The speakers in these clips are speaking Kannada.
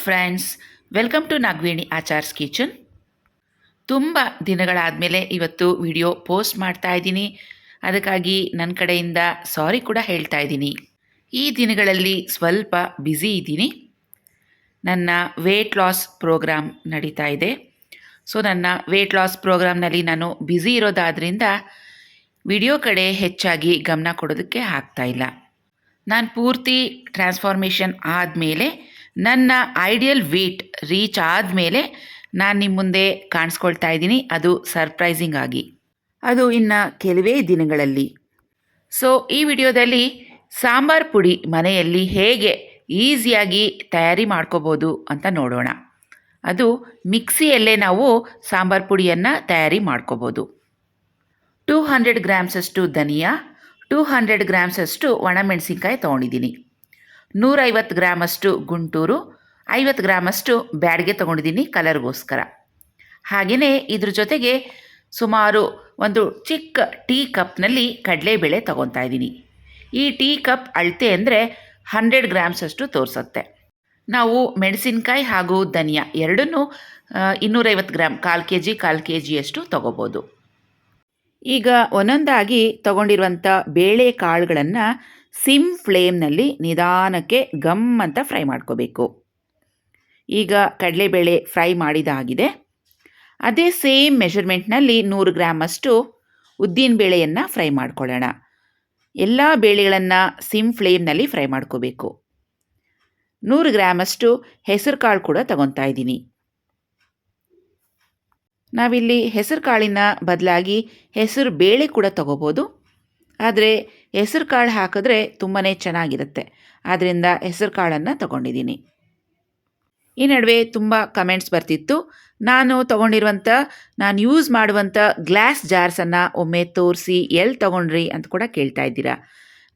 Friends, welcome to Nagaveni Achar's kitchen. ತುಂಬ ದಿನಗಳಾದಮೇಲೆ ಇವತ್ತು ವಿಡಿಯೋ ಪೋಸ್ಟ್ ಮಾಡ್ತಾ ಇದ್ದೀನಿ. ಅದಕ್ಕಾಗಿ ನನ್ನ ಕಡೆಯಿಂದ ಸಾರಿ ಕೂಡ ಹೇಳ್ತಾ ಇದ್ದೀನಿ. ಈ ದಿನಗಳಲ್ಲಿ ಸ್ವಲ್ಪ ಬ್ಯುಸಿ ಇದ್ದೀನಿ. ನನ್ನ ವೇಟ್ ಲಾಸ್ ಪ್ರೋಗ್ರಾಮ್ ನಡೀತಾ ಇದೆ. ಸೊ ನನ್ನ ವೇಟ್ ಲಾಸ್ ಪ್ರೋಗ್ರಾಮ್ನಲ್ಲಿ ನಾನು ಬ್ಯುಸಿ ಇರೋದಾದ್ರಿಂದ ವಿಡಿಯೋ ಕಡೆ ಹೆಚ್ಚಾಗಿ ಗಮನ ಕೊಡೋದಕ್ಕೆ ಆಗ್ತಾಯಿಲ್ಲ. ನಾನು ಪೂರ್ತಿ ಟ್ರಾನ್ಸ್ಫಾರ್ಮೇಷನ್ ಆದಮೇಲೆ, ನನ್ನ ಐಡಿಯಲ್ ವೇಟ್ ರೀಚ್ ಆದಮೇಲೆ ನಾನು ನಿಮ್ಮ ಮುಂದೆ ಕಾಣಿಸ್ಕೊಳ್ತಾ ಇದ್ದೀನಿ. ಅದು ಸರ್ಪ್ರೈಸಿಂಗ್ ಆಗಿ, ಅದು ಇನ್ನು ಕೆಲವೇ ದಿನಗಳಲ್ಲಿ. ಸೊ ಈ ವಿಡಿಯೋದಲ್ಲಿ ಸಾಂಬಾರ್ ಪುಡಿ ಮನೆಯಲ್ಲಿ ಹೇಗೆ ಈಸಿಯಾಗಿ ತಯಾರಿ ಮಾಡ್ಕೋಬೋದು ಅಂತ ನೋಡೋಣ. ಅದು ಮಿಕ್ಸಿಯಲ್ಲೇ ನಾವು ಸಾಂಬಾರ್ ಪುಡಿಯನ್ನು ತಯಾರಿ ಮಾಡ್ಕೋಬೋದು. 200 ಗ್ರಾಮ್ಸಷ್ಟು ಧನಿಯಾ, 200 ಗ್ರಾಮ್ಸಷ್ಟು ಒಣಮೆಣಸಿನ್ಕಾಯಿ ತೊಗೊಂಡಿದ್ದೀನಿ. 150 ಗ್ರಾಮಷ್ಟು ಗುಂಟೂರು, 50 ಗ್ರಾಮಷ್ಟು ಬ್ಯಾಡಿಗೆ ತೊಗೊಂಡಿದ್ದೀನಿ ಕಲರ್ಗೋಸ್ಕರ. ಹಾಗೆಯೇ ಇದ್ರ ಜೊತೆಗೆ ಸುಮಾರು ಒಂದು ಚಿಕ್ಕ ಟೀ ಕಪ್ನಲ್ಲಿ ಕಡಲೆಬೇಳೆ ತೊಗೊತಾ ಇದ್ದೀನಿ. ಈ ಟೀ ಕಪ್ ಅಳತೆ ಅಂದರೆ 100 ಗ್ರಾಮ್ಸಷ್ಟು ತೋರಿಸುತ್ತೆ. ನಾವು ಮೆಣಸಿನ್ಕಾಯಿ ಹಾಗೂ ಧನಿಯಾ ಎರಡನ್ನೂ 250 ಗ್ರಾಮ್, 1/4 kg ಅಷ್ಟು ತೊಗೋಬೋದು. ಈಗ ಒಂದೊಂದಾಗಿ ತೊಗೊಂಡಿರುವಂಥ ಬೇಳೆ ಕಾಳುಗಳನ್ನು ಸಿಮ್ ಫ್ಲೇಮ್ನಲ್ಲಿ ನಿಧಾನಕ್ಕೆ ಗಮ್ ಅಂತ ಫ್ರೈ ಮಾಡ್ಕೋಬೇಕು. ಈಗ ಕಡಲೆಬೇಳೆ ಫ್ರೈ ಮಾಡಿದಾಗಿದೆ. ಅದೇ ಸೇಮ್ ಮೆಷರ್ಮೆಂಟ್ನಲ್ಲಿ 100 ಗ್ರಾಮಷ್ಟು ಉದ್ದಿನ ಬೇಳೆಯನ್ನು ಫ್ರೈ ಮಾಡ್ಕೊಳ್ಳೋಣ. ಎಲ್ಲ ಬೇಳೆಗಳನ್ನು ಸಿಮ್ ಫ್ಲೇಮ್ನಲ್ಲಿ ಫ್ರೈ ಮಾಡ್ಕೋಬೇಕು. 100 ಗ್ರಾಮಷ್ಟು ಹೆಸರು ಕಾಳು ಕೂಡ ತಗೊತಾ ಇದ್ದೀನಿ. ನಾವಿಲ್ಲಿ ಹೆಸರು ಕಾಳಿನ ಬದಲಾಗಿ ಹೆಸರು ಬೇಳೆ ಕೂಡ ತಗೋಬೋದು. ಆದರೆ ಹೆಸರು ಕಾಳು ಹಾಕಿದ್ರೆ ತುಂಬಾ ಚೆನ್ನಾಗಿರುತ್ತೆ. ಆದ್ದರಿಂದ ಹೆಸರು ಕಾಳನ್ನು ತಗೊಂಡಿದ್ದೀನಿ. ಈ ನಡುವೆ ತುಂಬ ಕಮೆಂಟ್ಸ್ ಬರ್ತಿತ್ತು. ನಾನು ಯೂಸ್ ಮಾಡುವಂಥ ಗ್ಲಾಸ್ ಜಾರ್ಸನ್ನು ಒಮ್ಮೆ ತೋರಿಸಿ, ಎಲ್ಲಿ ತೊಗೊಂಡ್ರಿ ಅಂತ ಕೂಡ ಕೇಳ್ತಾ ಇದ್ದೀರಾ.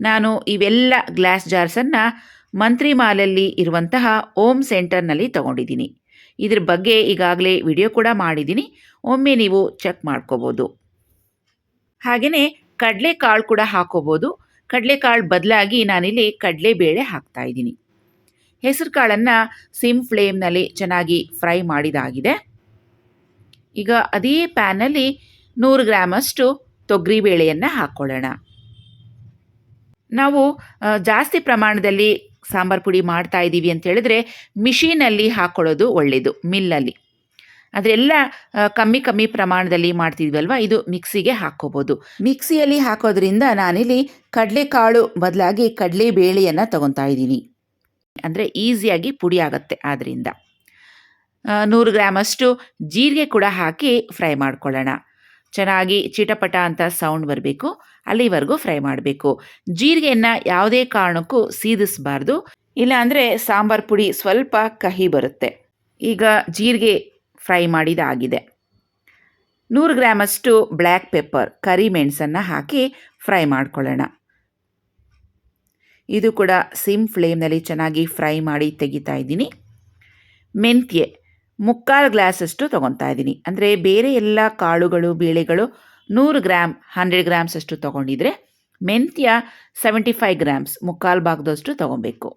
ನಾನು ಇವೆಲ್ಲ ಗ್ಲಾಸ್ ಜಾರ್ಸನ್ನು ಮಂತ್ರಿ ಮಾಲಲ್ಲಿ ಇರುವಂತಹ ಓಮ್ ಸೆಂಟರ್ನಲ್ಲಿ ತೊಗೊಂಡಿದ್ದೀನಿ. ಇದ್ರ ಬಗ್ಗೆ ಈಗಾಗಲೇ ವಿಡಿಯೋ ಕೂಡ ಮಾಡಿದ್ದೀನಿ, ಒಮ್ಮೆ ನೀವು ಚೆಕ್ ಮಾಡ್ಕೋಬೋದು. ಹಾಗೆಯೇ ಕಡಲೆಕಾಳು ಕೂಡ ಹಾಕೋಬೋದು. ಕಡಲೆಕಾಳು ಬದಲಾಗಿ ನಾನಿಲ್ಲಿ ಕಡಲೆಬೇಳೆ ಹಾಕ್ತಾಯಿದ್ದೀನಿ. ಹೆಸರು ಕಾಳನ್ನು ಸಿಮ್ ಫ್ಲೇಮ್ನಲ್ಲಿ ಚೆನ್ನಾಗಿ ಫ್ರೈ ಮಾಡಿದಾಗಿದೆ. ಈಗ ಅದೇ ಪ್ಯಾನಲ್ಲಿ 100 ಗ್ರಾಮಷ್ಟು ತೊಗರಿಬೇಳೆಯನ್ನು ಹಾಕ್ಕೊಳ್ಳೋಣ. ನಾವು ಜಾಸ್ತಿ ಪ್ರಮಾಣದಲ್ಲಿ ಸಾಂಬಾರು ಪುಡಿ ಮಾಡ್ತಾ ಇದ್ದೀವಿ ಅಂತ ಹೇಳಿದ್ರೆ ಮಿಷಿನಲ್ಲಿ ಹಾಕ್ಕೊಳ್ಳೋದು ಒಳ್ಳೆಯದು, ಮಿಲ್ಲಲ್ಲಿ. ಅದರೆಲ್ಲ ಕಮ್ಮಿ ಪ್ರಮಾಣದಲ್ಲಿ ಮಾಡ್ತಿದ್ವಲ್ವ, ಇದು ಮಿಕ್ಸಿಗೆ ಹಾಕ್ಕೋಬೋದು. ಮಿಕ್ಸಿಯಲ್ಲಿ ಹಾಕೋದ್ರಿಂದ ನಾನಿಲ್ಲಿ ಕಡಲೆಕಾಳು ಬದಲಾಗಿ ಕಡಲೆಬೇಳೆಯನ್ನು ತೊಗೊತಾ ಇದ್ದೀನಿ. ಅಂದರೆ ಈಸಿಯಾಗಿ ಪುಡಿ ಆಗುತ್ತೆ. ಆದ್ದರಿಂದ 100 ಗ್ರಾಮಷ್ಟು ಜೀರಿಗೆ ಕೂಡ ಹಾಕಿ ಫ್ರೈ ಮಾಡ್ಕೊಳ್ಳೋಣ. ಚೆನ್ನಾಗಿ ಚಿಟಪಟ ಅಂತ ಸೌಂಡ್ ಬರಬೇಕು, ಅಲ್ಲಿವರೆಗೂ ಫ್ರೈ ಮಾಡಬೇಕು. ಜೀರಿಗೆಯನ್ನು ಯಾವುದೇ ಕಾರಣಕ್ಕೂ ಸೀದಿಸಬಾರ್ದು, ಇಲ್ಲಾಂದರೆ ಸಾಂಬಾರು ಪುಡಿ ಸ್ವಲ್ಪ ಕಹಿ ಬರುತ್ತೆ. ಈಗ ಜೀರಿಗೆ ಫ್ರೈ ಮಾಡಿದಾಗಿದೆ. 100 ಗ್ರಾಮಷ್ಟು ಬ್ಲ್ಯಾಕ್ ಪೆಪ್ಪರ್, ಕರಿಮೆಣಸನ್ನು ಹಾಕಿ ಫ್ರೈ ಮಾಡ್ಕೊಳ್ಳೋಣ. ಇದು ಕೂಡ ಸಿಮ್ ಫ್ಲೇಮ್ನಲ್ಲಿ ಚೆನ್ನಾಗಿ ಫ್ರೈ ಮಾಡಿ ತೆಗಿತಾ ಇದ್ದೀನಿ. ಮೆಂತ್ಯ 3/4 ಗ್ಲಾಸಷ್ಟು ತೊಗೊತಾ ಇದ್ದೀನಿ. ಅಂದರೆ ಬೇರೆ ಎಲ್ಲ ಕಾಳುಗಳು ಬೇಳೆಗಳು 100 ಗ್ರಾಮ್ 100 ಗ್ರಾಮ್ಸಷ್ಟು ತೊಗೊಂಡಿದ್ರೆ ಮೆಂತ್ಯ 75 ಗ್ರಾಮ್ಸ್ 3/4 ಭಾಗದಷ್ಟು ತೊಗೊಬೇಕು.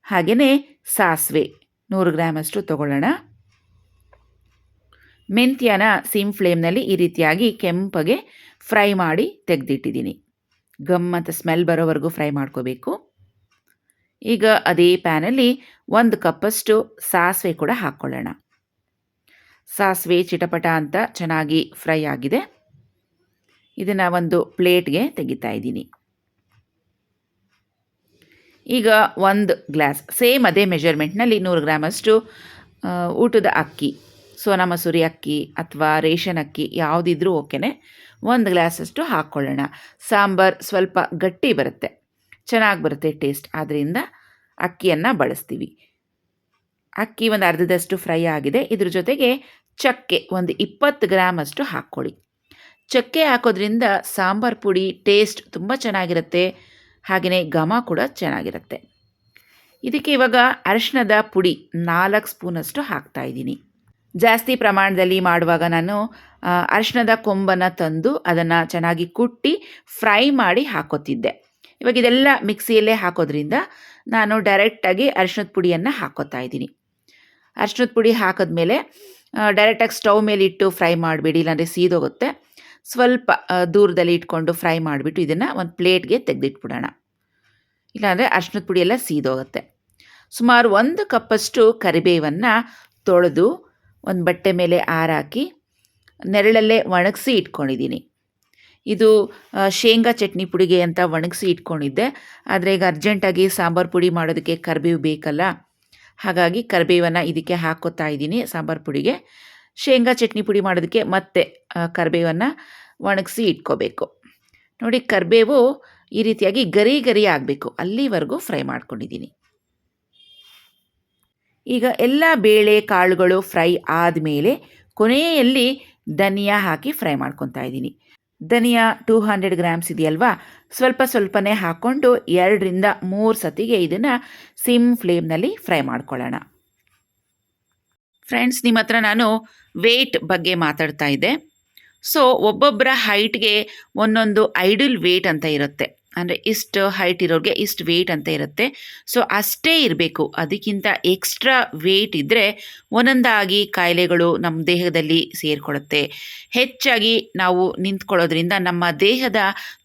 ಹಾಗೆಯೇ ಸಾಸಿವೆ 100 ಗ್ರಾಮಷ್ಟು ತೊಗೊಳ್ಳೋಣ. ಮೆಂತ್ಯನ ಸಿಮ್ ಫ್ಲೇಮ್ನಲ್ಲಿ ಈ ರೀತಿಯಾಗಿ ಕೆಂಪಗೆ ಫ್ರೈ ಮಾಡಿ ತೆಗೆದಿಟ್ಟಿದ್ದೀನಿ. ಗಮ್ ಅಂತ ಸ್ಮೆಲ್ ಬರೋವರೆಗೂ ಫ್ರೈ ಮಾಡ್ಕೋಬೇಕು. ಈಗ ಅದೇ ಪ್ಯಾನಲ್ಲಿ 1 ಕಪ್ಪಷ್ಟು ಸಾಸಿವೆ ಕೂಡ ಹಾಕ್ಕೊಳ್ಳೋಣ. ಸಾಸಿವೆ ಚಿಟಪಟ ಅಂತ ಚೆನ್ನಾಗಿ ಫ್ರೈ ಆಗಿದೆ. ಇದನ್ನು ಒಂದು ಪ್ಲೇಟ್ಗೆ ತೆಗಿತಾ ಇದ್ದೀನಿ. ಈಗ 1 ಗ್ಲಾಸ್ ಸೇಮ್ ಅದೇ ಮೆಜರ್ಮೆಂಟ್ನಲ್ಲಿ 100 ಗ್ರಾಮಷ್ಟು ಊಟದ ಅಕ್ಕಿ, ಸೋನಾ ಮಸೂರಿ ಅಕ್ಕಿ ಅಥವಾ ರೇಷನ್ ಅಕ್ಕಿ ಯಾವುದಿದ್ರೂ ಓಕೆನೆ, 1 ಗ್ಲಾಸಷ್ಟು ಹಾಕ್ಕೊಳ್ಳೋಣ. ಸಾಂಬಾರು ಸ್ವಲ್ಪ ಗಟ್ಟಿ ಬರುತ್ತೆ, ಚೆನ್ನಾಗಿ ಬರುತ್ತೆ ಟೇಸ್ಟ್. ಆದ್ದರಿಂದ ಅಕ್ಕಿಯನ್ನು ಬಳಸ್ತೀವಿ. ಅಕ್ಕಿ ಒಂದು ಅರ್ಧದಷ್ಟು ಫ್ರೈ ಆಗಿದೆ. ಇದ್ರ ಜೊತೆಗೆ ಚಕ್ಕೆ ಒಂದು 20 ಗ್ರಾಮಷ್ಟು ಹಾಕ್ಕೊಳ್ಳಿ. ಚಕ್ಕೆ ಹಾಕೋದ್ರಿಂದ ಸಾಂಬಾರು ಪುಡಿ ಟೇಸ್ಟ್ ತುಂಬ ಚೆನ್ನಾಗಿರುತ್ತೆ, ಹಾಗೆಯೇ ಘಮ ಕೂಡ ಚೆನ್ನಾಗಿರುತ್ತೆ. ಇದಕ್ಕೆ ಇವಾಗ ಅರಿಶಿಣದ ಪುಡಿ 4 ಸ್ಪೂನಷ್ಟು ಹಾಕ್ತಾಯಿದ್ದೀನಿ. ಜಾಸ್ತಿ ಪ್ರಮಾಣದಲ್ಲಿ ಮಾಡುವಾಗ ನಾನು ಅರಿಶಿಣದ ಕೊಂಬನ್ನು ತಂದು ಅದನ್ನು ಚೆನ್ನಾಗಿ ಕುಟ್ಟಿ ಫ್ರೈ ಮಾಡಿ ಹಾಕೋತಿದ್ದೆ. ಇವಾಗ ಇದೆಲ್ಲ ಮಿಕ್ಸಿಯಲ್ಲೇ ಹಾಕೋದ್ರಿಂದ ನಾನು ಡೈರೆಕ್ಟಾಗಿ ಅರಿಶಿಣದ ಪುಡಿಯನ್ನು ಹಾಕೋತಾ ಇದ್ದೀನಿ. ಅರಿಶಿಣದ ಪುಡಿ ಹಾಕಿದ್ಮೇಲೆ ಡೈರೆಕ್ಟಾಗಿ ಸ್ಟವ್ ಮೇಲೆ ಇಟ್ಟು ಫ್ರೈ ಮಾಡಬೇಡಿ, ಇಲ್ಲಾಂದರೆ ಸೀದೋಗುತ್ತೆ. ಸ್ವಲ್ಪ ದೂರದಲ್ಲಿ ಇಟ್ಕೊಂಡು ಫ್ರೈ ಮಾಡಿಬಿಟ್ಟು ಇದನ್ನು ಒಂದು ಪ್ಲೇಟ್ಗೆ ತೆಗೆದಿಟ್ಬಿಡೋಣ, ಇಲ್ಲಾಂದರೆ ಅರಿಶಿಣದ ಪುಡಿ ಎಲ್ಲ ಸೀದೋಗುತ್ತೆ. ಸುಮಾರು 1 ಕಪ್ಪಷ್ಟು ಕರಿಬೇವನ್ನು ತೊಳೆದು ಒಂದು ಬಟ್ಟೆ ಮೇಲೆ ಆರಾಕಿ ನೆರಳಲ್ಲೇ ಒಣಗಿಸಿ ಇಟ್ಕೊಂಡಿದ್ದೀನಿ. ಇದು ಶೇಂಗಾ ಚಟ್ನಿ ಪುಡಿಗೆ ಅಂತ ಒಣಗಿಸಿ ಇಟ್ಕೊಂಡಿದ್ದೆ. ಆದರೆ ಈಗ ಅರ್ಜೆಂಟಾಗಿ ಸಾಂಬಾರು ಪುಡಿ ಮಾಡೋದಕ್ಕೆ ಕರಿಬೇವು ಬೇಕಲ್ಲ, ಹಾಗಾಗಿ ಕರಿಬೇವನ್ನು ಇದಕ್ಕೆ ಹಾಕೋತಾ ಇದ್ದೀನಿ ಸಾಂಬಾರು ಪುಡಿಗೆ. ಶೇಂಗಾ ಚಟ್ನಿ ಪುಡಿ ಮಾಡೋದಕ್ಕೆ ಮತ್ತೆ ಕರಿಬೇವನ್ನು ಒಣಗಿಸಿ ಇಟ್ಕೋಬೇಕು. ನೋಡಿ, ಕರಿಬೇವು ಈ ರೀತಿಯಾಗಿ ಗರಿ ಗರಿ ಆಗಬೇಕು, ಅಲ್ಲಿವರೆಗೂ ಫ್ರೈ ಮಾಡ್ಕೊಂಡಿದ್ದೀನಿ. ಈಗ ಎಲ್ಲ ಬೇಳೆ ಕಾಳುಗಳು ಫ್ರೈ ಆದಮೇಲೆ ಕೊನೆಯಲ್ಲಿ ಧನಿಯಾ ಹಾಕಿ ಫ್ರೈ ಮಾಡ್ಕೊತಾ ಇದ್ದೀನಿ. ಧನಿಯಾ 200 ಗ್ರಾಮ್ಸ್ ಇದೆಯಲ್ವಾ, ಸ್ವಲ್ಪ ಸ್ವಲ್ಪನೇ ಹಾಕ್ಕೊಂಡು 2 ರಿಂದ 3 ಸತಿಗೆ ಇದನ್ನು ಸಿಮ್ ಫ್ಲೇಮ್ನಲ್ಲಿ ಫ್ರೈ ಮಾಡ್ಕೊಳ್ಳೋಣ. ಫ್ರೆಂಡ್ಸ್, ನಿಮ್ಮ ಹತ್ರ ನಾನು ವೇಟ್ ಬಗ್ಗೆ ಮಾತಾಡ್ತಾ ಇದ್ದೆ. ಸೊ ಒಬ್ಬೊಬ್ಬರ ಹೈಟ್ಗೆ ಒಂದೊಂದು ಐಡಲ್ ವೇಟ್ ಅಂತ ಇರುತ್ತೆ. ಅಂದರೆ ಇಷ್ಟು ಹೈಟ್ ಇರೋರಿಗೆ ಇಷ್ಟು ವೇಟ್ ಅಂತ ಇರುತ್ತೆ. ಸೊ ಅಷ್ಟೇ ಇರಬೇಕು, ಅದಕ್ಕಿಂತ ಎಕ್ಸ್ಟ್ರಾ ವೇಟ್ ಇದ್ದರೆ ಒಂದೊಂದಾಗಿ ಕಾಯಿಲೆಗಳು ನಮ್ಮ ದೇಹದಲ್ಲಿ ಸೇರಿಕೊಳ್ಳುತ್ತೆ. ಹೆಚ್ಚಾಗಿ ನಾವು ನಿಂತ್ಕೊಳ್ಳೋದ್ರಿಂದ ನಮ್ಮ ದೇಹದ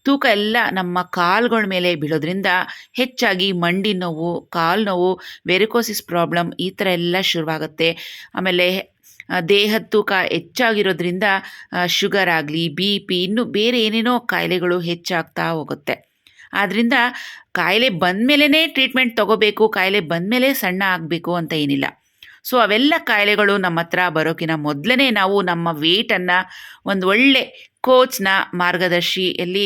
ತೂಕ ಎಲ್ಲ ನಮ್ಮ ಕಾಲುಗಳ ಮೇಲೆ ಬೀಳೋದ್ರಿಂದ ಹೆಚ್ಚಾಗಿ ಮಂಡಿ ನೋವು, ಕಾಲು ನೋವು, ವೆರಿಕೋಸಿಸ್ ಪ್ರಾಬ್ಲಮ್ ಈ ಥರ ಎಲ್ಲ ಶುರುವಾಗುತ್ತೆ. ಆಮೇಲೆ ದೇಹದ ತೂಕ ಹೆಚ್ಚಾಗಿರೋದ್ರಿಂದ ಶುಗರ್ ಆಗಲಿ, BP, ಇನ್ನೂ ಬೇರೆ ಏನೇನೋ ಕಾಯಿಲೆಗಳು ಹೆಚ್ಚಾಗ್ತಾ ಹೋಗುತ್ತೆ. ಆದ್ದರಿಂದ ಕಾಯಿಲೆ ಬಂದ ಮೇಲೇ ಟ್ರೀಟ್ಮೆಂಟ್ ತೊಗೋಬೇಕು, ಕಾಯಿಲೆ ಬಂದ ಮೇಲೆ ಸಣ್ಣ ಆಗಬೇಕು ಅಂತ ಏನಿಲ್ಲ. ಸೊ ಅವೆಲ್ಲ ಕಾಯಿಲೆಗಳು ನಮ್ಮ ಹತ್ರ ಬರೋಕ್ಕಿಂತ ಮೊದಲೇ ನಾವು ನಮ್ಮ ವೇಟನ್ನು ಒಂದು ಒಳ್ಳೆ ಕೋಚ್ನ ಮಾರ್ಗದರ್ಶಿಯಲ್ಲಿ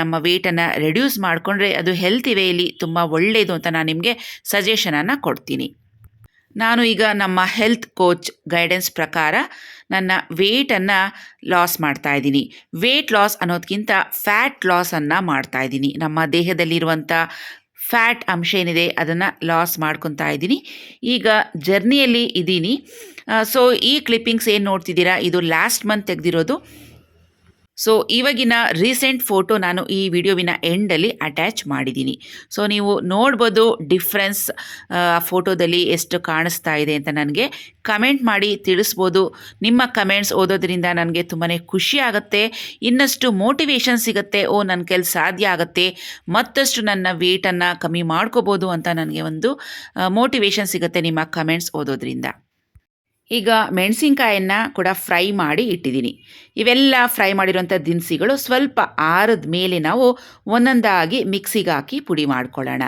ನಮ್ಮ ವೇಟನ್ನು ರೆಡ್ಯೂಸ್ ಮಾಡಿಕೊಂಡ್ರೆ ಅದು ಹೆಲ್ತ್ ವೇಲಿ ತುಂಬ ಒಳ್ಳೆಯದು ಅಂತ ನಾನು ನಿಮಗೆ ಸಜೆಷನನ್ನು ಕೊಡ್ತೀನಿ. ನಾನು ಈಗ ನಮ್ಮ ಹೆಲ್ತ್ ಕೋಚ್ ಗೈಡೆನ್ಸ್ ಪ್ರಕಾರ ನನ್ನ ವೇಟನ್ನು ಲಾಸ್ ಮಾಡ್ತಾಯಿದ್ದೀನಿ. ವೇಟ್ ಲಾಸ್ ಅನ್ನೋದಕ್ಕಿಂತ ಫ್ಯಾಟ್ ಲಾಸನ್ನು ಮಾಡ್ತಾಯಿದ್ದೀನಿ. ನಮ್ಮ ದೇಹದಲ್ಲಿರುವಂಥ ಫ್ಯಾಟ್ ಅಂಶ ಏನಿದೆ ಅದನ್ನು ಲಾಸ್ ಮಾಡ್ಕೊತಾ ಇದ್ದೀನಿ. ಈಗ ಜರ್ನಿಯಲ್ಲಿ ಇದ್ದೀನಿ. ಸೊ ಈ ಕ್ಲಿಪ್ಪಿಂಗ್ಸ್ ಏನು ನೋಡ್ತಿದ್ದೀರಾ, ಇದು ಲಾಸ್ಟ್ ಮಂತ್ ತೆಗೆದಿರೋದು. ಸೊ ಇವಾಗಿನ ರೀಸೆಂಟ್ ಫೋಟೋ ನಾನು ಈ ವಿಡಿಯೋವಿನ ಎಂಡಲ್ಲಿ ಅಟ್ಯಾಚ್ ಮಾಡಿದ್ದೀನಿ. ಸೊ ನೀವು ನೋಡ್ಬೋದು ಡಿಫ್ರೆನ್ಸ್ ಫೋಟೋದಲ್ಲಿ ಎಷ್ಟು ಕಾಣಿಸ್ತಾ ಇದೆ ಅಂತ ನನಗೆ ಕಮೆಂಟ್ ಮಾಡಿ ತಿಳಿಸ್ಬೋದು. ನಿಮ್ಮ ಕಮೆಂಟ್ಸ್ ಓದೋದ್ರಿಂದ ನನಗೆ ತುಂಬಾ ಖುಷಿ ಆಗುತ್ತೆ, ಇನ್ನಷ್ಟು ಮೋಟಿವೇಶನ್ ಸಿಗುತ್ತೆ. ನನ್ನ ಕೈಲಿ ಸಾಧ್ಯ ಆಗುತ್ತೆ, ಮತ್ತಷ್ಟು ನನ್ನ ವೇಟನ್ನು ಕಮ್ಮಿ ಮಾಡ್ಕೋಬೋದು ಅಂತ ನನಗೆ ಒಂದು ಮೋಟಿವೇಶನ್ ಸಿಗುತ್ತೆ ನಿಮ್ಮ ಕಮೆಂಟ್ಸ್ ಓದೋದ್ರಿಂದ. ಈಗ ಮೆಣಸಿನ್ಕಾಯನ್ನು ಕೂಡ ಫ್ರೈ ಮಾಡಿ ಇಟ್ಟಿದ್ದೀನಿ. ಇವೆಲ್ಲ ಫ್ರೈ ಮಾಡಿರೋಂಥ ದಿನಸಿಗಳು ಸ್ವಲ್ಪ ಆರಿದ ಮೇಲೆ ನಾವು ಒಂದೊಂದಾಗಿ ಮಿಕ್ಸಿಗೆ ಹಾಕಿ ಪುಡಿ ಮಾಡ್ಕೊಳ್ಳೋಣ.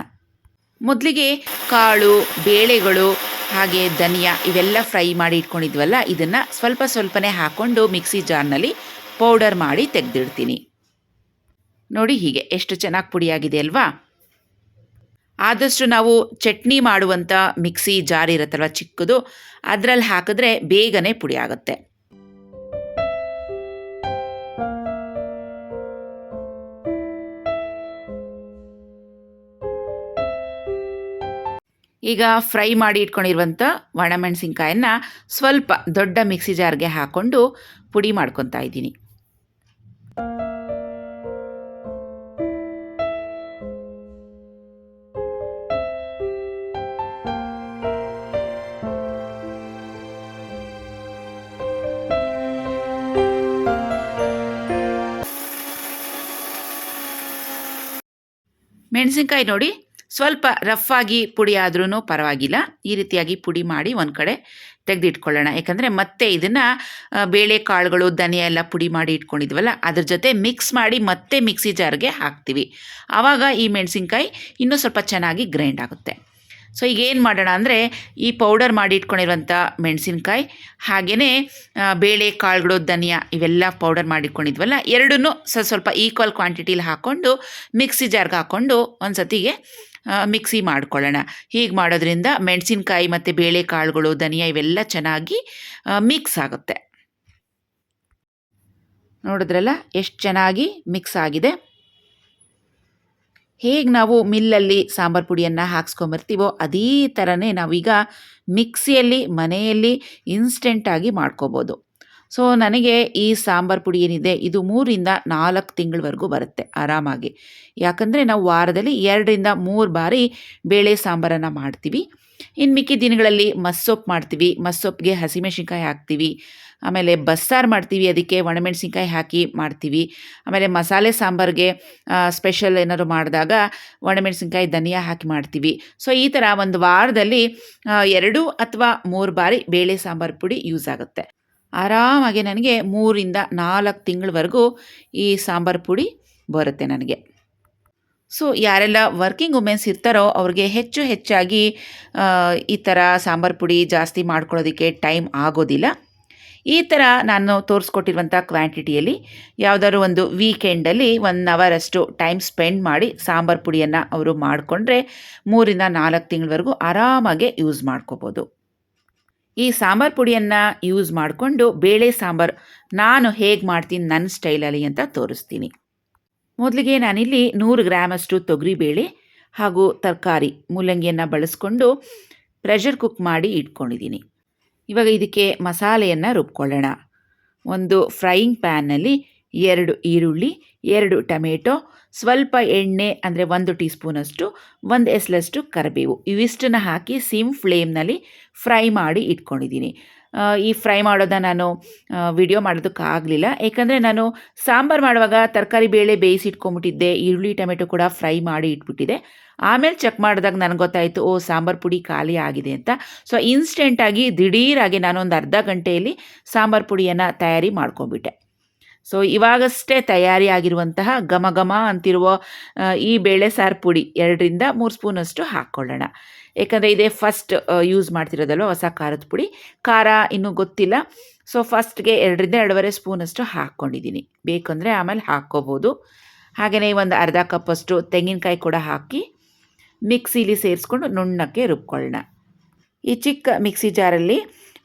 ಮೊದಲಿಗೆ ಕಾಳು, ಬೇಳೆಗಳು ಹಾಗೆ ಧನಿಯಾ ಇವೆಲ್ಲ ಫ್ರೈ ಮಾಡಿ ಇಟ್ಕೊಂಡಿದ್ವಲ್ಲ, ಇದನ್ನು ಸ್ವಲ್ಪ ಸ್ವಲ್ಪನೇ ಹಾಕ್ಕೊಂಡು ಮಿಕ್ಸಿ ಜಾರ್ನಲ್ಲಿ ಪೌಡರ್ ಮಾಡಿ ತೆಗೆದಿಡ್ತೀನಿ. ನೋಡಿ, ಹೀಗೆ ಎಷ್ಟು ಚೆನ್ನಾಗಿ ಪುಡಿಯಾಗಿದೆ ಅಲ್ವಾ. ಆದಷ್ಟು ನಾವು ಚಟ್ನಿ ಮಾಡುವಂಥ ಮಿಕ್ಸಿ ಜಾರ್ ಇರುತ್ತಲ್ವ ಚಿಕ್ಕದು, ಅದರಲ್ಲಿ ಹಾಕಿದ್ರೆ ಬೇಗನೆ ಪುಡಿ ಆಗುತ್ತೆ. ಈಗ ಫ್ರೈ ಮಾಡಿ ಇಟ್ಕೊಂಡಿರುವಂಥ ಒಣಮೆಣಸಿನ್ಕಾಯನ್ನು ಸ್ವಲ್ಪ ದೊಡ್ಡ ಮಿಕ್ಸಿ ಜಾರ್ಗೆ ಹಾಕ್ಕೊಂಡು ಪುಡಿ ಮಾಡ್ಕೊತಾ ಇದ್ದೀನಿ. ಮೆಣಸಿನ್ಕಾಯಿ ನೋಡಿ, ಸ್ವಲ್ಪ ರಫಾಗಿ ಪುಡಿ ಆದ್ರೂ ಪರವಾಗಿಲ್ಲ. ಈ ರೀತಿಯಾಗಿ ಪುಡಿ ಮಾಡಿ ಒಂದು ಕಡೆ ತೆಗೆದಿಟ್ಕೊಳ್ಳೋಣ. ಯಾಕಂದರೆ ಮತ್ತೆ ಇದನ್ನು ಬೇಳೆ ಕಾಳುಗಳು, ಧನಿಯಾ ಎಲ್ಲ ಪುಡಿ ಮಾಡಿ ಇಟ್ಕೊಂಡಿದ್ವಲ್ಲ, ಅದ್ರ ಜೊತೆ ಮಿಕ್ಸ್ ಮಾಡಿ ಮತ್ತೆ ಮಿಕ್ಸಿ ಜಾರ್ಗೆ ಹಾಕ್ತೀವಿ. ಆವಾಗ ಈ ಮೆಣಸಿನ್ಕಾಯಿ ಇನ್ನೂ ಸ್ವಲ್ಪ ಚೆನ್ನಾಗಿ ಗ್ರೈಂಡ್ ಆಗುತ್ತೆ. ಸೊ ಈಗ ಏನು ಮಾಡೋಣ ಅಂದರೆ, ಈ ಪೌಡರ್ ಮಾಡಿ ಇಟ್ಕೊಂಡಿರುವಂಥ ಮೆಣಸಿನ್ಕಾಯಿ ಹಾಗೆಯೇ ಬೇಳೆ ಕಾಳುಗಳು, ಧನಿಯಾ ಇವೆಲ್ಲ ಪೌಡರ್ ಮಾಡಿಟ್ಕೊಂಡಿದ್ವಲ್ಲ, ಎರಡನ್ನೂ ಸ್ವಲ್ಪ ಈಕ್ವಲ್ ಕ್ವಾಂಟಿಟಿಲಿ ಹಾಕ್ಕೊಂಡು ಮಿಕ್ಸಿ ಜಾರ್ಗೆ ಹಾಕ್ಕೊಂಡು ಒಂದು ಸತಿಗೆ ಮಿಕ್ಸಿ ಮಾಡ್ಕೊಳ್ಳೋಣ. ಹೀಗೆ ಮಾಡೋದ್ರಿಂದ ಮೆಣಸಿನ್ಕಾಯಿ ಮತ್ತು ಬೇಳೆ ಕಾಳುಗಳು, ಧನಿಯಾ ಇವೆಲ್ಲ ಚೆನ್ನಾಗಿ ಮಿಕ್ಸ್ ಆಗುತ್ತೆ. ನೋಡಿದ್ರಲ್ಲ ಎಷ್ಟು ಚೆನ್ನಾಗಿ ಮಿಕ್ಸ್ ಆಗಿದೆ. ಹೇಗೆ ನಾವು ಮಿಲ್ಲಲ್ಲಿ ಸಾಂಬಾರು ಪುಡಿಯನ್ನು ಹಾಕ್ಸ್ಕೊಂಬರ್ತೀವೋ ಅದೇ ಥರನೇ ನಾವೀಗ ಮಿಕ್ಸಿಯಲ್ಲಿ ಮನೆಯಲ್ಲಿ ಇನ್ಸ್ಟೆಂಟಾಗಿ ಮಾಡ್ಕೋಬೋದು. ಸೊ ನನಗೆ ಈ ಸಾಂಬಾರು ಪುಡಿ ಏನಿದೆ ಇದು 3 ರಿಂದ 4 ತಿಂಗಳವರೆಗೂ ಬರುತ್ತೆ ಆರಾಮಾಗಿ. ಯಾಕಂದರೆ ನಾವು ವಾರದಲ್ಲಿ 2 ರಿಂದ 3 ಬಾರಿ ಬೇಳೆ ಸಾಂಬಾರನ್ನು ಮಾಡ್ತೀವಿ. ಇನ್ನು ಮಿಕ್ಕಿದ ದಿನಗಳಲ್ಲಿ ಮಸ್ಸೊಪ್ಪು ಮಾಡ್ತೀವಿ. ಮಸ್ಸೊಪ್ಪಿಗೆ ಹಸಿಮೆಣಸಿನ್ಕಾಯಿ ಹಾಕ್ತೀವಿ. ಆಮೇಲೆ ಬಸ್ಸಾರು ಮಾಡ್ತೀವಿ, ಅದಕ್ಕೆ ಒಣಮೆಣಸಿನ್ಕಾಯಿ ಹಾಕಿ ಮಾಡ್ತೀವಿ. ಆಮೇಲೆ ಮಸಾಲೆ ಸಾಂಬಾರಿಗೆ ಸ್ಪೆಷಲ್ ಏನಾದ್ರು ಮಾಡಿದಾಗ ಒಣಮೆಣಸಿನ್ಕಾಯಿ ಧನಿಯಾ ಹಾಕಿ ಮಾಡ್ತೀವಿ. ಸೊ ಈ ಥರ ಒಂದು ವಾರದಲ್ಲಿ 2 ಅಥವಾ 3 ಬಾರಿ ಬೇಳೆ ಸಾಂಬಾರು ಪುಡಿ ಯೂಸ್ ಆಗುತ್ತೆ. ಆರಾಮಾಗಿ ನನಗೆ 3 ರಿಂದ 4 ತಿಂಗಳವರೆಗೂ ಈ ಸಾಂಬಾರು ಪುಡಿ ಬರುತ್ತೆ ನನಗೆ. ಸೊ ಯಾರೆಲ್ಲ ವರ್ಕಿಂಗ್ ವುಮೆನ್ಸ್ ಇರ್ತಾರೋ ಅವ್ರಿಗೆ ಹೆಚ್ಚಾಗಿ ಈ ಥರ ಸಾಂಬಾರು ಪುಡಿ ಜಾಸ್ತಿ ಮಾಡ್ಕೊಳ್ಳೋದಕ್ಕೆ ಟೈಮ್ ಆಗೋದಿಲ್ಲ. ಈ ಥರ ನಾನು ತೋರಿಸ್ಕೊಟ್ಟಿರುವಂಥ ಕ್ವಾಂಟಿಟಿಯಲ್ಲಿ ಯಾವುದಾದ್ರು ಒಂದು ವೀಕೆಂಡಲ್ಲಿ 1 ಅವರಷ್ಟು ಟೈಮ್ ಸ್ಪೆಂಡ್ ಮಾಡಿ ಸಾಂಬಾರು ಪುಡಿಯನ್ನು ಅವರು ಮಾಡಿಕೊಂಡ್ರೆ 3 ರಿಂದ 4 ತಿಂಗಳವರೆಗೂ ಆರಾಮಾಗೆ ಯೂಸ್ ಮಾಡ್ಕೋಬೋದು. ಈ ಸಾಂಬಾರು ಪುಡಿಯನ್ನು ಯೂಸ್ ಮಾಡಿಕೊಂಡು ಬೇಳೆ ಸಾಂಬಾರು ನಾನು ಹೇಗೆ ಮಾಡ್ತೀನಿ ನನ್ನ ಸ್ಟೈಲಲ್ಲಿ ಅಂತ ತೋರಿಸ್ತೀನಿ. ಮೊದಲಿಗೆ ನಾನಿಲ್ಲಿ 100 ಗ್ರಾಮಷ್ಟು ತೊಗರಿಬೇಳೆ ಹಾಗೂ ತರಕಾರಿ ಮೂಲಂಗಿಯನ್ನು ಬಳಸ್ಕೊಂಡು ಪ್ರೆಷರ್ ಕುಕ್ ಮಾಡಿ ಇಟ್ಕೊಂಡಿದ್ದೀನಿ. ಇವಾಗ ಇದಕ್ಕೆ ಮಸಾಲೆಯನ್ನು ರುಬ್ಕೊಳ್ಳೋಣ. ಒಂದು ಫ್ರೈಯಿಂಗ್ ಪ್ಯಾನ್ನಲ್ಲಿ 2 ಈರುಳ್ಳಿ, 2 ಟೊಮೆಟೊ, ಸ್ವಲ್ಪ ಎಣ್ಣೆ ಅಂದರೆ 1 ಟೀ ಸ್ಪೂನಷ್ಟು, 1 ಎಸಳಷ್ಟು ಕರಿಬೇವು ಇವಿಷ್ಟನ್ನು ಹಾಕಿ ಸಿಮ್ ಫ್ಲೇಮ್ನಲ್ಲಿ ಫ್ರೈ ಮಾಡಿ ಇಟ್ಕೊಂಡಿದ್ದೀನಿ. ಈ ಫ್ರೈ ಮಾಡೋದನ್ನ ನಾನು ವಿಡಿಯೋ ಮಾಡೋದಕ್ಕಾಗಲಿಲ್ಲ, ಏಕೆಂದರೆ ನಾನು ಸಾಂಬಾರು ಮಾಡುವಾಗ ತರಕಾರಿ ಬೇಳೆ ಬೇಯಿಸಿಟ್ಕೊಂಬಿಟ್ಟಿದ್ದೆ, ಈರುಳ್ಳಿ ಟೊಮೆಟೊ ಕೂಡ ಫ್ರೈ ಮಾಡಿ ಇಟ್ಬಿಟ್ಟಿದ್ದೆ. ಆಮೇಲೆ ಚೆಕ್ ಮಾಡಿದಾಗ ನನಗೆ ಗೊತ್ತಾಯಿತು ಸಾಂಬಾರು ಪುಡಿ ಖಾಲಿ ಆಗಿದೆ ಅಂತ. ಸೊ ಇನ್ಸ್ಟೆಂಟಾಗಿ ದಿಢೀರಾಗಿ ನಾನು ಒಂದು ಅರ್ಧ ಗಂಟೆಯಲ್ಲಿ ಸಾಂಬಾರು ಪುಡಿಯನ್ನು ತಯಾರಿ ಮಾಡ್ಕೊಂಬಿಟ್ಟೆ. ಸೊ ಇವಾಗಷ್ಟೇ ತಯಾರಿ ಆಗಿರುವಂತಹ ಘಮ ಘಮ ಅಂತಿರುವ ಈ ಬೇಳೆ ಸಾರು ಪುಡಿ 2 ರಿಂದ 3 ಸ್ಪೂನಷ್ಟು ಹಾಕ್ಕೊಳ್ಳೋಣ. ಏಕೆಂದರೆ ಇದೇ ಫಸ್ಟ್ ಯೂಸ್ ಮಾಡ್ತಿರೋದಲ್ವ ಹೊಸ ಖಾರದ ಪುಡಿ. ಖಾರ ಇನ್ನೂ ಗೊತ್ತಿಲ್ಲ. ಸೊ ಫಸ್ಟ್ಗೆ 2 ರಿಂದ 2.5 ಸ್ಪೂನಷ್ಟು ಹಾಕ್ಕೊಂಡಿದ್ದೀನಿ. ಬೇಕಂದರೆ ಆಮೇಲೆ ಹಾಕ್ಕೋಬೋದು. ಹಾಗೆಯೇ ಒಂದು ಅರ್ಧ ಕಪ್ಪಷ್ಟು ತೆಂಗಿನಕಾಯಿ ಕೂಡ ಹಾಕಿ ಮಿಕ್ಸಿಲಿ ಸೇರಿಸ್ಕೊಂಡು ನುಣ್ಣಕ್ಕೆ ರುಬ್ಕೊಳ್ಳೋಣ. ಈ ಚಿಕ್ಕ ಮಿಕ್ಸಿ ಜಾರಲ್ಲಿ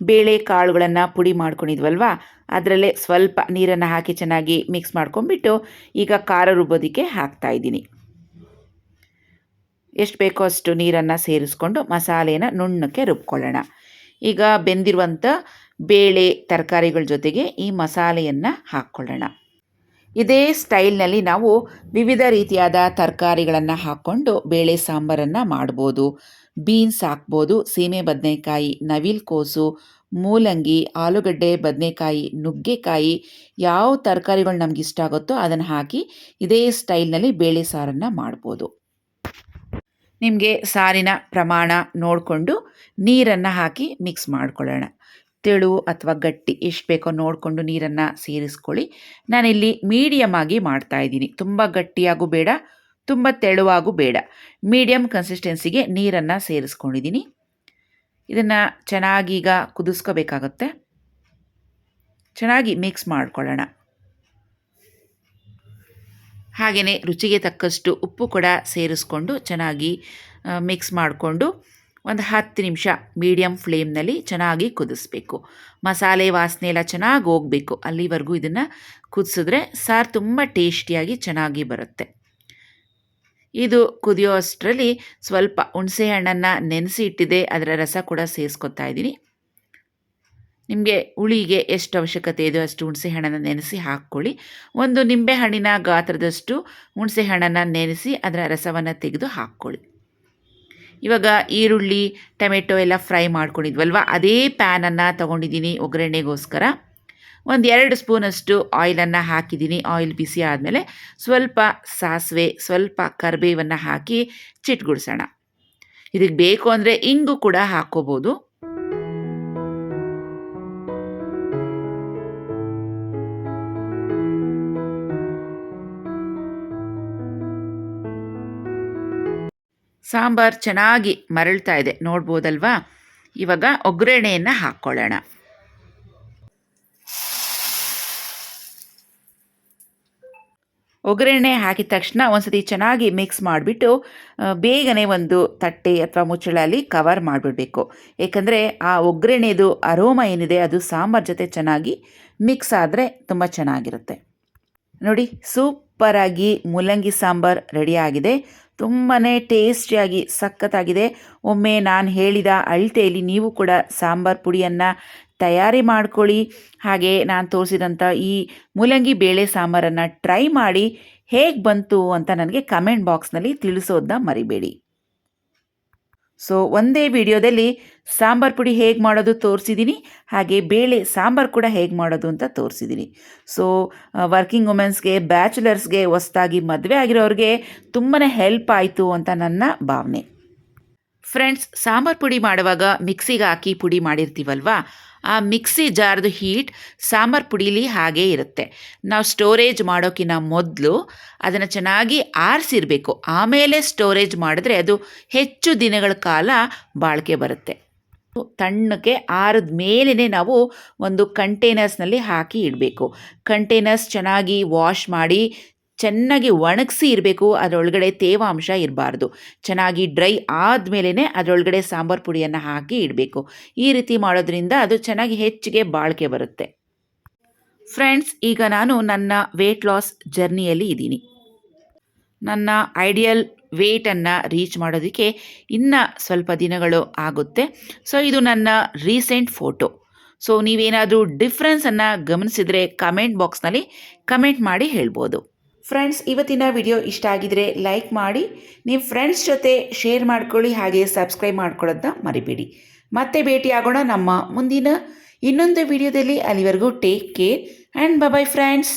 ಬೇಳೆ ಕಾಳುಗಳನ್ನು ಪುಡಿ ಮಾಡ್ಕೊಂಡಿದ್ವಲ್ವ, ಅದರಲ್ಲೇ ಸ್ವಲ್ಪ ನೀರನ್ನು ಹಾಕಿ ಚೆನ್ನಾಗಿ ಮಿಕ್ಸ್ ಮಾಡ್ಕೊಂಡ್ಬಿಟ್ಟು ಈಗ ಖಾರ ರುಬ್ಬೋದಕ್ಕೆ ಹಾಕ್ತಾಯಿದ್ದೀನಿ. ಎಷ್ಟು ಬೇಕೋ ಅಷ್ಟು ನೀರನ್ನು ಸೇರಿಸ್ಕೊಂಡು ಮಸಾಲೆಯನ್ನು ನುಣ್ಣಕ್ಕೆ ರುಬ್ಕೊಳ್ಳೋಣ. ಈಗ ಬೆಂದಿರುವಂಥ ಬೇಳೆ ತರಕಾರಿಗಳ ಜೊತೆಗೆ ಈ ಮಸಾಲೆಯನ್ನು ಹಾಕ್ಕೊಳ್ಳೋಣ. ಇದೇ ಸ್ಟೈಲ್ನಲ್ಲಿ ನಾವು ವಿವಿಧ ರೀತಿಯಾದ ತರಕಾರಿಗಳನ್ನು ಹಾಕ್ಕೊಂಡು ಬೇಳೆ ಸಾಂಬಾರನ್ನು ಮಾಡ್ಬೋದು. ಬೀನ್ಸ್ ಹಾಕ್ಬೋದು, ಸೀಮೆ ಬದನೆಕಾಯಿ, ನವಿಲುಕೋಸು, ಮೂಲಂಗಿ, ಆಲೂಗಡ್ಡೆ, ಬದನೆಕಾಯಿ, ನುಗ್ಗೆಕಾಯಿ, ಯಾವ ತರಕಾರಿಗಳು ನಮ್ಗೆ ಇಷ್ಟ ಆಗುತ್ತೋ ಅದನ್ನು ಹಾಕಿ ಇದೇ ಸ್ಟೈಲ್ನಲ್ಲಿ ಬೇಳೆ ಸಾರನ್ನು ಮಾಡ್ಬೋದು. ನಿಮಗೆ ಸಾರಿನ ಪ್ರಮಾಣ ನೋಡಿಕೊಂಡು ನೀರನ್ನು ಹಾಕಿ ಮಿಕ್ಸ್ ಮಾಡ್ಕೊಳ್ಳೋಣ. ತೆಳು ಅಥವಾ ಗಟ್ಟಿ ಎಷ್ಟು ಬೇಕೋ ನೋಡಿಕೊಂಡು ನೀರನ್ನು ಸೇರಿಸ್ಕೊಳ್ಳಿ. ನಾನಿಲ್ಲಿ ಮೀಡಿಯಮ್ ಆಗಿ ಮಾಡ್ತಾಯಿದ್ದೀನಿ. ತುಂಬ ಗಟ್ಟಿಯಾಗೂ ಬೇಡ, ತುಂಬ ತೆಳುವಾಗೂ ಬೇಡ, ಮೀಡಿಯಮ್ ಕನ್ಸಿಸ್ಟೆನ್ಸಿಗೆ ನೀರನ್ನು ಸೇರಿಸ್ಕೊಂಡಿದ್ದೀನಿ. ಇದನ್ನು ಚೆನ್ನಾಗೀಗ ಕುದಿಸ್ಕೋಬೇಕಾಗತ್ತೆ. ಚೆನ್ನಾಗಿ ಮಿಕ್ಸ್ ಮಾಡ್ಕೊಳ್ಳೋಣ. ಹಾಗೆಯೇ ರುಚಿಗೆ ತಕ್ಕಷ್ಟು ಉಪ್ಪು ಕೂಡ ಸೇರಿಸ್ಕೊಂಡು ಚೆನ್ನಾಗಿ ಮಿಕ್ಸ್ ಮಾಡಿಕೊಂಡು ಒಂದು 10 ನಿಮಿಷ ಮೀಡಿಯಮ್ ಫ್ಲೇಮ್ನಲ್ಲಿ ಚೆನ್ನಾಗಿ ಕುದಿಸ್ಬೇಕು. ಮಸಾಲೆ ವಾಸನೆ ಎಲ್ಲ ಚೆನ್ನಾಗಿ ಹೋಗಬೇಕು. ಅಲ್ಲಿವರೆಗೂ ಇದನ್ನು ಕುದಿಸಿದ್ರೆ ಸಾರು ತುಂಬ ಟೇಸ್ಟಿಯಾಗಿ ಚೆನ್ನಾಗಿ ಬರುತ್ತೆ. ಇದು ಕುದಿಯೋ ಅಷ್ಟರಲ್ಲಿ ಸ್ವಲ್ಪ ಹುಣಸೆ ಹಣ್ಣನ್ನು ನೆನೆಸಿ ಇಟ್ಟಿದೆ, ಅದರ ರಸ ಕೂಡ ಸೇರಿಸ್ಕೊತಾ ಇದ್ದೀನಿ. ನಿಮಗೆ ಹುಳಿಗೆ ಎಷ್ಟು ಅವಶ್ಯಕತೆ ಇದೆಯೋ ಅಷ್ಟು ಹುಣಸೆ ಹಣ್ಣನ್ನು ನೆನೆಸಿ ಹಾಕ್ಕೊಳ್ಳಿ. ಒಂದು ನಿಂಬೆ ಹಣ್ಣಿನ ಗಾತ್ರದಷ್ಟು ಹುಣಸೆ ಹಣ್ಣನ್ನು ನೆನೆಸಿ ಅದರ ರಸವನ್ನು ತೆಗೆದು ಹಾಕ್ಕೊಳ್ಳಿ. ಇವಾಗ ಈರುಳ್ಳಿ ಟೊಮೆಟೊ ಎಲ್ಲ ಫ್ರೈ ಮಾಡ್ಕೊಂಡಿದ್ವಲ್ವ, ಅದೇ ಪ್ಯಾನನ್ನು ತೊಗೊಂಡಿದ್ದೀನಿ ಒಗ್ಗರಣೆಗೋಸ್ಕರ. ಒಂದು 2 ಸ್ಪೂನಷ್ಟು ಆಯಿಲನ್ನು ಹಾಕಿದ್ದೀನಿ. ಆಯಿಲ್ ಬಿಸಿ ಆದಮೇಲೆ ಸ್ವಲ್ಪ ಸಾಸಿವೆ, ಸ್ವಲ್ಪ ಕರಿಬೇವನ್ನು ಹಾಕಿ ಚಿಟ್ಗುಡ್ಸೋಣ. ಇದಕ್ಕೆ ಬೇಕು ಅಂದರೆ ಇಂಗು ಕೂಡ ಹಾಕ್ಕೋಬೋದು. ಸಾಂಬಾರು ಚೆನ್ನಾಗಿ ಮರಳ್ತಾ ಇದೆ, ನೋಡ್ಬೋದಲ್ವಾ. ಇವಾಗ ಒಗ್ಗರಣೆಯನ್ನು ಹಾಕ್ಕೊಳ್ಳೋಣ. ಒಗ್ಗರಣೆ ಹಾಕಿದ ತಕ್ಷಣ ಒಂದ್ಸತಿ ಚೆನ್ನಾಗಿ ಮಿಕ್ಸ್ ಮಾಡಿಬಿಟ್ಟು ಬೇಗನೆ ಒಂದು ತಟ್ಟೆ ಅಥವಾ ಮುಚ್ಚಳಲ್ಲಿ ಕವರ್ ಮಾಡಿಬಿಡಬೇಕು. ಏಕೆಂದರೆ ಆ ಒಗ್ಗರಣೆದು ಅರೋಮ ಏನಿದೆ ಅದು ಸಾಂಬಾರು ಜೊತೆ ಚೆನ್ನಾಗಿ ಮಿಕ್ಸ್ ಆದರೆ ತುಂಬ ಚೆನ್ನಾಗಿರುತ್ತೆ. ನೋಡಿ, ಸೂಪರಾಗಿ ಮೂಲಂಗಿ ಸಾಂಬಾರು ರೆಡಿಯಾಗಿದೆ. ತುಂಬಾ ಟೇಸ್ಟಿಯಾಗಿ ಸಖತ್ತಾಗಿದೆ. ಒಮ್ಮೆ ನಾನು ಹೇಳಿದ ಅಳತೆಯಲ್ಲಿ ನೀವು ಕೂಡ ಸಾಂಬಾರು ಪುಡಿಯನ್ನು ತಯಾರಿ ಮಾಡ್ಕೊಳ್ಳಿ. ಹಾಗೆ ನಾನು ತೋರಿಸಿದಂಥ ಈ ಮೂಲಂಗಿ ಬೇಳೆ ಸಾಂಬಾರನ್ನು ಟ್ರೈ ಮಾಡಿ ಹೇಗೆ ಬಂತು ಅಂತ ನನಗೆ ಕಮೆಂಟ್ ಬಾಕ್ಸ್ನಲ್ಲಿ ತಿಳಿಸೋದನ್ನ ಮರಿಬೇಡಿ. ಸೊ ಒಂದೇ ವಿಡಿಯೋದಲ್ಲಿ ಸಾಂಬಾರು ಪುಡಿ ಹೇಗೆ ಮಾಡೋದು ತೋರಿಸಿದ್ದೀನಿ, ಹಾಗೆ ಬೇಳೆ ಸಾಂಬಾರು ಕೂಡ ಹೇಗೆ ಮಾಡೋದು ಅಂತ ತೋರಿಸಿದ್ದೀನಿ. ಸೊ ವರ್ಕಿಂಗ್ ವುಮೆನ್ಸ್ಗೆ, ಬ್ಯಾಚುಲರ್ಸ್ಗೆ, ಹೊಸದಾಗಿ ಮದುವೆ ಆಗಿರೋರಿಗೆ ತುಂಬಾ ಹೆಲ್ಪ್ ಆಯಿತು ಅಂತ ನನ್ನ ಭಾವನೆ. ಫ್ರೆಂಡ್ಸ್, ಸಾಂಬಾರು ಪುಡಿ ಮಾಡುವಾಗ ಮಿಕ್ಸಿಗೆ ಹಾಕಿ ಪುಡಿ ಮಾಡಿರ್ತೀವಲ್ವಾ, ಆ ಮಿಕ್ಸಿ ಜಾರ್ದು ಹೀಟ್ ಸಾಂಬಾರು ಪುಡೀಲಿ ಹಾಗೇ ಇರುತ್ತೆ. ನಾವು ಸ್ಟೋರೇಜ್ ಮಾಡೋಕ್ಕಿಂತ ಮೊದಲು ಅದನ್ನು ಚೆನ್ನಾಗಿ ಆರಿಸಿರಬೇಕು. ಆಮೇಲೆ ಸ್ಟೋರೇಜ್ ಮಾಡಿದ್ರೆ ಅದು ಹೆಚ್ಚು ದಿನಗಳ ಕಾಲ ಬಾಳಿಕೆ ಬರುತ್ತೆ. ತಣ್ಣಕ್ಕೆ ಆರಿದ ಮೇಲೇ ನಾವು ಒಂದು ಕಂಟೈನರ್ಸ್ನಲ್ಲಿ ಹಾಕಿ ಇಡಬೇಕು. ಕಂಟೈನರ್ಸ್ ಚೆನ್ನಾಗಿ ವಾಶ್ ಮಾಡಿ ಚೆನ್ನಾಗಿ ಒಣಗಿಸಿ ಇರಬೇಕು. ಅದರೊಳಗಡೆ ತೇವಾಂಶ ಇರಬಾರ್ದು. ಚೆನ್ನಾಗಿ ಡ್ರೈ ಆದಮೇಲೆ ಅದರೊಳಗಡೆ ಸಾಂಬಾರು ಪುಡಿಯನ್ನು ಹಾಕಿ ಇಡಬೇಕು. ಈ ರೀತಿ ಮಾಡೋದ್ರಿಂದ ಅದು ಚೆನ್ನಾಗಿ ಹೆಚ್ಚಿಗೆ ಬಾಳಿಕೆ ಬರುತ್ತೆ. ಫ್ರೆಂಡ್ಸ್, ಈಗ ನಾನು ನನ್ನ ವೆಯ್ಟ್ ಲಾಸ್ ಜರ್ನಿಯಲ್ಲಿ ಇದ್ದೀನಿ. ನನ್ನ ಐಡಿಯಲ್ ವೆಯ್ಟನ್ನು ರೀಚ್ ಮಾಡೋದಕ್ಕೆ ಇನ್ನೂ ಸ್ವಲ್ಪ ದಿನಗಳು ಆಗುತ್ತೆ. ಸೊ ಇದು ನನ್ನ ರೀಸೆಂಟ್ ಫೋಟೋ. ಸೊ ನೀವೇನಾದರೂ ಡಿಫ್ರೆನ್ಸನ್ನು ಗಮನಿಸಿದರೆ ಕಮೆಂಟ್ ಬಾಕ್ಸ್ನಲ್ಲಿ ಕಮೆಂಟ್ ಮಾಡಿ ಹೇಳ್ಬೋದು. ಫ್ರೆಂಡ್ಸ್, ಇವತ್ತಿನ ವಿಡಿಯೋ ಇಷ್ಟ ಆಗಿದರೆ ಲೈಕ್ ಮಾಡಿ, ನಿಮ್ಮ ಫ್ರೆಂಡ್ಸ್ ಜೊತೆ ಶೇರ್ ಮಾಡ್ಕೊಳ್ಳಿ, ಹಾಗೆ ಸಬ್ಸ್ಕ್ರೈಬ್ ಮಾಡ್ಕೊಳ್ಳೋದನ್ನ ಮರಿಬೇಡಿ. ಮತ್ತೆ ಭೇಟಿಯಾಗೋಣ ನಮ್ಮ ಮುಂದಿನ ಇನ್ನೊಂದು ವಿಡಿಯೋದಲ್ಲಿ. ಅಲ್ಲಿವರೆಗೂ take care and bye friends.